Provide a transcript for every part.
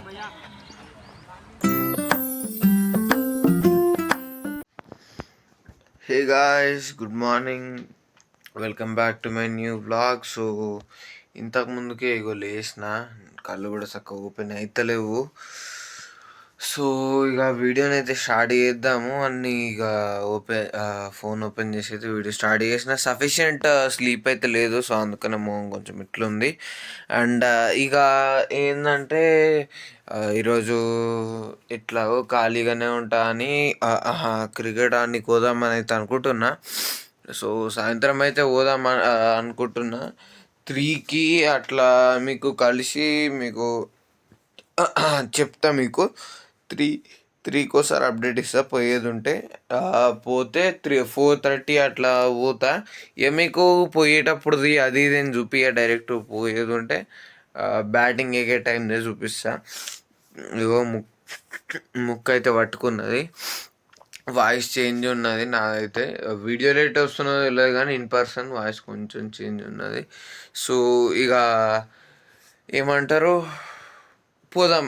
Hey guys, good morning. Welcome back to my new vlog. So ఇంతకు ముందుకే ఇగో లేచిన కళ్ళు కూడా చక్కగా ఓపెన్ అవుతలేవు. సో ఇక వీడియోని అయితే స్టార్ట్ చేద్దాము అన్ని ఇక ఫోన్ ఓపెన్ చేసి అయితే వీడియో స్టార్ట్ చేసిన. సఫిషియంట్ స్లీప్ అయితే లేదు, సో అందుకనే మొహం కొంచెం ఇట్లుంది. అండ్ ఇక ఏంటంటే ఈరోజు ఎట్లాగో ఖాళీగానే ఉంటా అని క్రికెట్ ఆడడానికి పోదామని అయితే అనుకుంటున్నా. సో సాయంత్రం అయితే పోదాం అనుకుంటున్నా. 3కి అట్లా మీకు కలిసి మీకు చెప్తా. మీకు త్రీ త్రీకి ఒకసారి అప్డేట్ ఇస్తా పోయేది ఉంటే. పోతే 4:30 అట్లా పోతా. ఇక మీకు పోయేటప్పుడుది అది ఇది అని చూపియ, డైరెక్ట్ పోయేది ఉంటే బ్యాటింగ్ ఎగే టైందే చూపిస్తా. ఇగో ముక్కు అయితే పట్టుకున్నది, వాయిస్ చేంజ్ ఉన్నది నాదైతే. వీడియో లేట్ వస్తున్నదో తెలియదు కానీ ఇన్ పర్సన్ వాయిస్ కొంచెం చేంజ్ ఉన్నది. సో ఇక ఏమంటారు, పోదాం.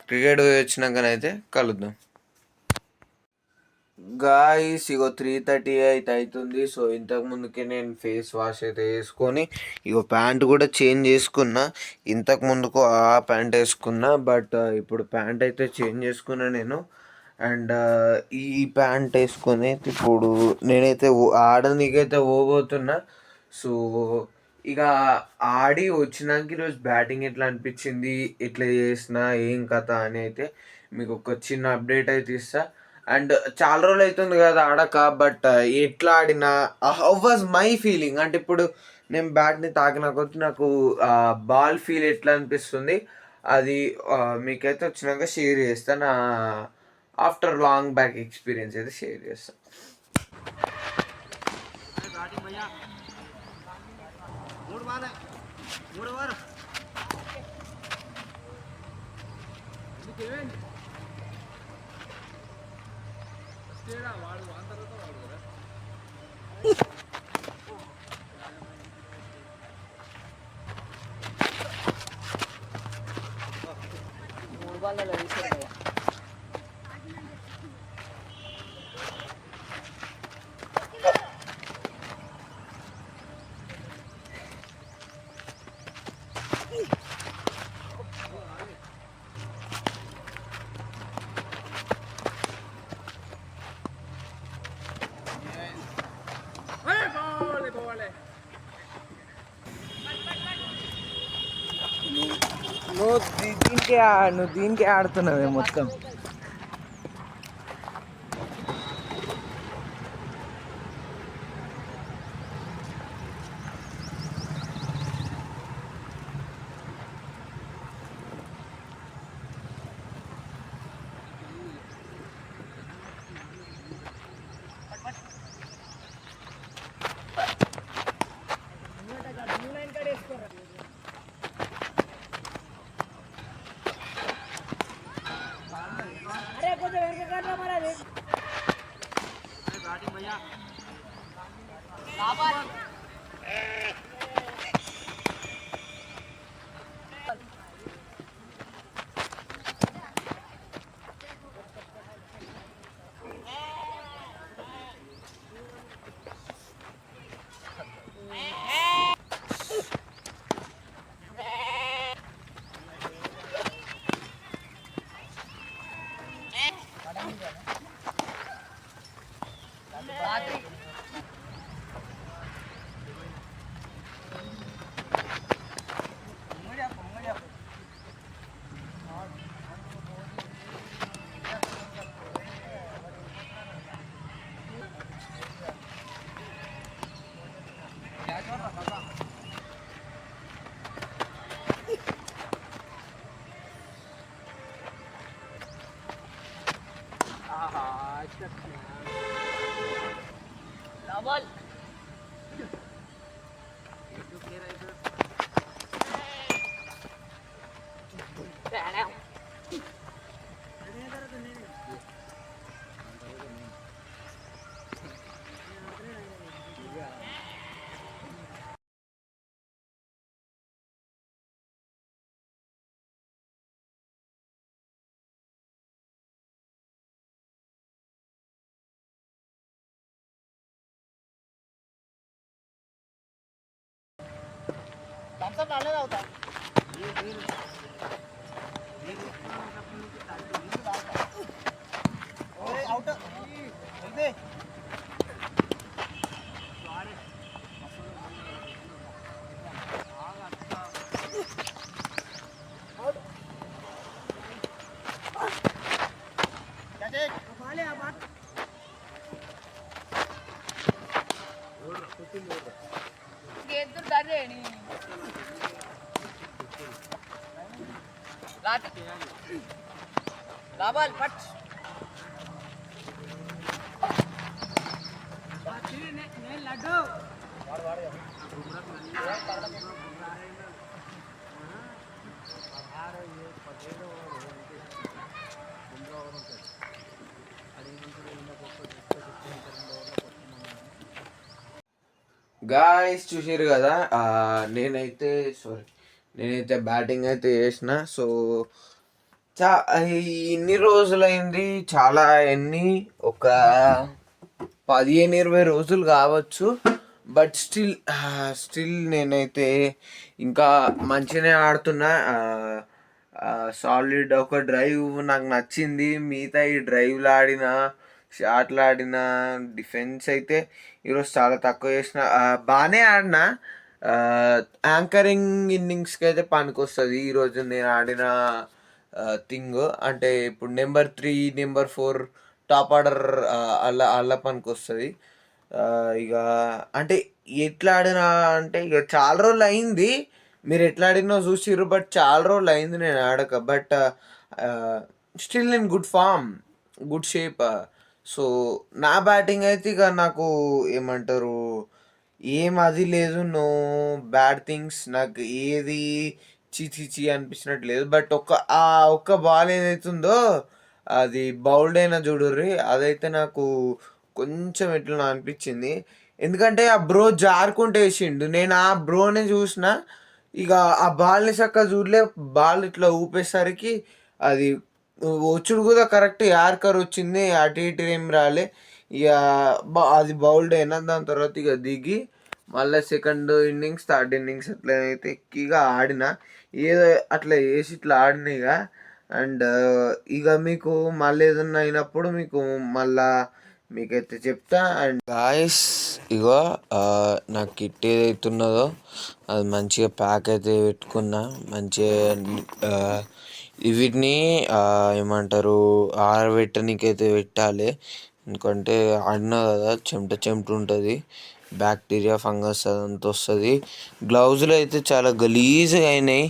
క్రికెట్ వచ్చినాకనైతే కలుద్దాం. గాయస్ ఇగో 3:30 అయితే అవుతుంది. సో ఇంతకు ముందుకే నేను ఫేస్ వాష్ అయితే వేసుకొని ఇగో ప్యాంట్ కూడా చేంజ్ చేసుకున్నా. ఇంతకు ముందుకు ఆ ప్యాంట్ వేసుకున్నా, బట్ ఇప్పుడు ప్యాంట్ అయితే చేంజ్ చేసుకున్నా నేను. అండ్ ఈ ప్యాంట్ వేసుకొని ఇప్పుడు నేనైతే ఆడనీకైతే పోబోతున్నా. సో ఇక ఆడి వచ్చినాక ఈరోజు బ్యాటింగ్ ఎట్లా అనిపించింది, ఎట్లా చేసిన, ఏం కథ అని అయితే మీకు ఒక చిన్న అప్డేట్ అయితే ఇస్తా. అండ్ చాలా రోజులు అవుతుంది కదా ఆడక, బట్ ఎట్లా ఆడినా హౌ వాజ్ మై ఫీలింగ్ అంటే ఇప్పుడు నేను బ్యాట్ని తాకిన కొద్ది నాకు బాల్ ఫీల్ ఎట్లా అనిపిస్తుంది అది మీకైతే వచ్చినాక షేర్ చేస్తాను. నా ఆఫ్టర్ లాంగ్ బ్యాక్ ఎక్స్పీరియన్స్ అయితే షేర్ చేస్తాను. నువ్వు దీనికే ఆడుతున్నావే మొత్తం. Double. గాయస్ చూసారు కదా, నేనైతే బ్యాటింగ్ అయితే చేసిన. సో చా ఇన్ని రోజులైంది, చాలా ఒక 15-20 రోజులు కావచ్చు. బట్ స్టిల్ నేనైతే ఇంకా మంచిగానే ఆడుతున్నా. సాలిడ్ ఒక డ్రైవ్ నాకు నచ్చింది. మిగతా ఈ డ్రైవ్లు ఆడిన, షాట్లు ఆడిన, డిఫెన్స్ అయితే ఈరోజు చాలా తక్కువ చేసిన. బాగానే ఆడిన. యాంకరింగ్ ఇన్నింగ్స్కి అయితే పనికొస్తుంది ఈరోజు నేను ఆడిన థింగ్. అంటే ఇప్పుడు నెంబర్ 3, నెంబర్ 4 టాప్ ఆర్డర్ అలా పనికొస్తుంది. ఇక అంటే ఎట్లా ఆడినా అంటే ఇక చాలా రోజులు అయింది. మీరు ఎట్లా ఆడినో చూసిర్రు, బట్ చాలా రోజులు అయింది నేను ఆడక. But still in good form, good shape. So నా బ్యాటింగ్ అయితే ఇక నాకు ఏమంటారు, ఏం అది లేదు, నో బ్యాడ్ థింగ్స్. నాకు ఏది చీ అనిపించినట్టు లేదు. బట్ ఒక్క బాల్ ఏదైతుందో అది బౌల్డ్ అయినా చూడుర్రి, అదైతే నాకు కొంచెం ఎట్లా అనిపించింది. ఎందుకంటే ఆ బ్రో జారుకుంటే వేసిండు, నేను ఆ బ్రోనే చూసిన. ఇక ఆ బాల్ని చక్కగా చూడలే, బాల్ ఇట్లా ఊపేసరికి అది వచ్చుడు కూడా కరెక్ట్ యార్కర్ వచ్చింది, అటు ఇటు ఏం రాలే. ఇక అది బౌల్డ్ అయినా. దాని తర్వాత ఇక దిగి మళ్ళీ సెకండ్ ఇన్నింగ్స్, థర్డ్ ఇన్నింగ్స్ అట్లా అయితే ఎక్కిగా ఆడిన. ఏదో అట్లా వేసి ఇట్లా ఆడిన ఇక. అండ్ ఇక మీకు మళ్ళీ ఏదన్నా అయినప్పుడు మళ్ళా మీకైతే చెప్తా. అండ్ గాయస్ ఇగో నాకు కిట్ ఏదైతే ఉన్నదో అది మంచిగా ప్యాక్ అయితే పెట్టుకున్నా. మంచిగా వీటిని ఏమంటారు, ఆరబెట్టనీకైతే పెట్టాలి. ఎందుకంటే ఆడినా కదా, చెమట ఉంటుంది, బ్యాక్టీరియా, ఫంగస్ అదంతా వస్తుంది. గ్లౌజులు అయితే చాలా గలీజ్గా అయినాయి.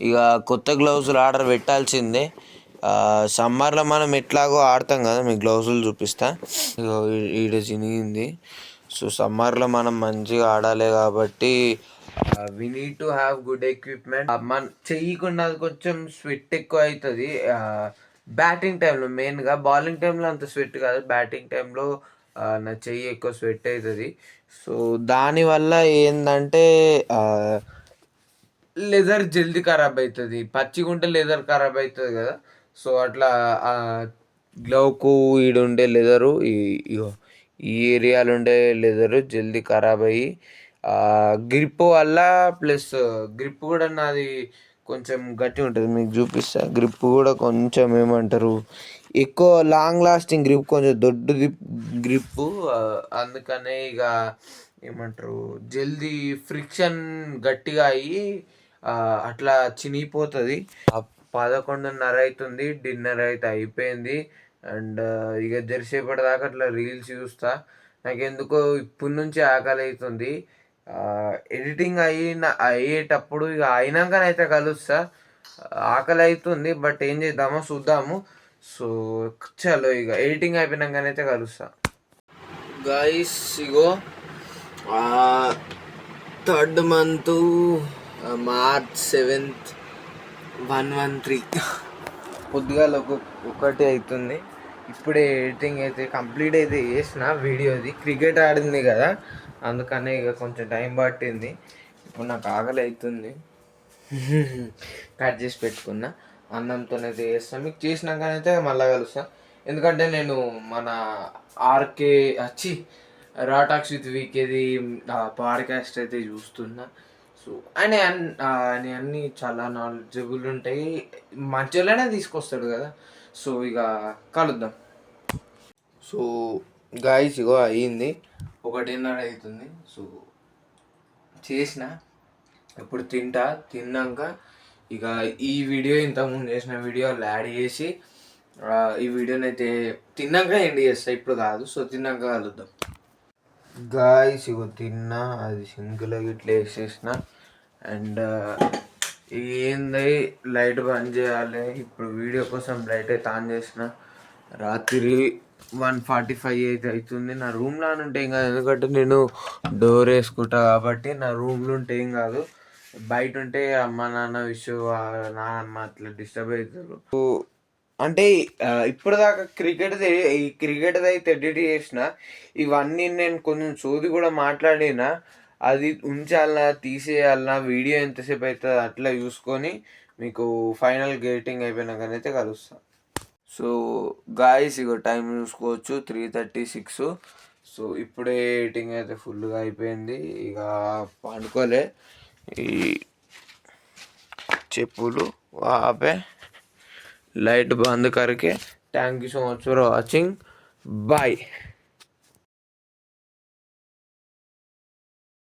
ఇక కొత్త గ్లౌజులు ఆర్డర్ పెట్టాల్సిందే. సమ్మర్లో మనం ఎట్లాగో ఆడతాం కదా, మీకు గ్లౌజులు చూపిస్తా. ఇక ఈడ చినిగింది. సో సమ్మర్లో మనం మంచిగా ఆడాలి కాబట్టి we need to have good equipment. మన చెయ్యకుండా కొంచెం స్వెట్ ఎక్కువ అవుతుంది బ్యాటింగ్ టైంలో. మెయిన్గా బౌలింగ్ టైంలో అంత స్వెట్ కాదు, బ్యాటింగ్ టైంలో నా చెయ్యి ఎక్కువ స్వెట్ అవుతుంది. సో దానివల్ల ఏంటంటే లెదర్ జల్దీ ఖరాబ్ అవుతుంది. పచ్చిగా ఉంటే లెదర్ ఖరాబ్ అవుతుంది కదా. సో అట్లా గ్లౌకు ఈడుండే లెదరు, ఈ ఏరియాలో ఉండే లెదరు జల్దీ ఖరాబ్ అయ్యి గ్రిప్ వల్ల, ప్లస్ గ్రిప్ కూడా నాది కొంచెం గట్టి ఉంటుంది. మీకు చూపిస్తా. గ్రిప్ కూడా కొంచెం ఏమంటారు, ఎక్కువ లాంగ్ లాస్టింగ్ గ్రిప్, కొంచెం దొడ్డుది గ్రిప్పు. అందుకనే ఇక ఏమంటారు, జల్దీ ఫ్రిక్షన్ గట్టిగా అయ్యి అట్లా చినిగిపోతుంది. 11:30 అవుతుంది, డిన్నర్ అయితే అయిపోయింది. అండ్ ఇక జరిసేపటిదాకా అట్లా రీల్స్ చూస్తా. నాకు ఎందుకో ఇప్పటి నుంచి ఆకలి అవుతుంది. ఎడిటింగ్ అయ్యేటప్పుడు ఇక అయినాకనైతే కలుస్తా. ఆకలి అవుతుంది, బట్ ఏం చేద్దామో చూద్దాము. సో చలో ఇక ఎడిటింగ్ అయిపోయినాకనైతే కలుస్తా. గైస్ ఇగో 3rd month March 7th 113 పొద్దుగాల 1 అవుతుంది. ఇప్పుడే ఎడిటింగ్ అయితే కంప్లీట్ అయితే చేసిన వీడియోది. క్రికెట్ ఆడింది కదా, అందుకనే ఇక కొంచెం టైం పట్టింది. ఇప్పుడు నాకు ఆకలి అవుతుంది, కట్ చేసి పెట్టుకున్నా. అన్నంతోనైతే చేస్తాను, మీకు చేసినాకనైతే మళ్ళీ కలుస్తా. ఎందుకంటే నేను మన రా టాక్స్ విత్ వీకేది పాడ్కాస్ట్ అయితే చూస్తున్నా. సో ఆయన అన్నీ చాలా నాలెడ్జబుల్ ఉంటాయి, మధ్యలోనే తీసుకొస్తాడు కదా. సో ఇక కలుద్దాం. సో గాయస్ ఇగో అయ్యింది, 1:30 అవుతుంది. సో చేసిన ఇప్పుడు తిన్నాక ఇక ఈ వీడియో ఇంతకుముందు చేసిన వీడియోలు యాడ్ చేసి ఈ వీడియోని అయితే తిన్నాక ఎండ్ చేస్తా, ఇప్పుడు కాదు. సో తిన్నాక కలుద్దాం. గాయస్ ఇగో తిన్నా, అది సింకులో ఇట్లా వేసేసిన. అండ్ ఏంది లైట్ బంద్ చేయాలి, ఇప్పుడు వీడియో కోసం లైట్ అయితే ఆన్ చేసిన. రాత్రి 1:45 అయితే అవుతుంది. నా రూమ్లో ఉంటే ఏం కాదు, ఎందుకంటే నేను డోర్ వేసుకుంటా కాబట్టి. నా రూమ్లో ఉంటే ఏం కాదు, బయట ఉంటే అమ్మ నాన్న నాన్నమ్మ అట్లా డిస్టర్బ్ అవుతారు. అంటే ఇప్పుడు దాకా క్రికెట్ది అయితే ఎడిట్ చేసిన, ఇవన్నీ నేను కొంచెం సోది కూడా మాట్లాడినా, అది ఉంచాలన్నా తీసేయాలన్నా వీడియో ఎంతసేపు అవుతుంది అట్లా చూసుకొని మీకు ఫైనల్ గేటింగ్ అయిపోయినాకనైతే కలుస్తాను. సో గాయస్ ఇగో టైం చూసుకోవచ్చు, 3:36. సో ఇప్పుడే ఎడిటింగ్ అయితే ఫుల్గా అయిపోయింది, ఇక పండుకోలే. ఈ చెప్పులు వాపే लाइट बंद करके। Thank you so much for watching, bye.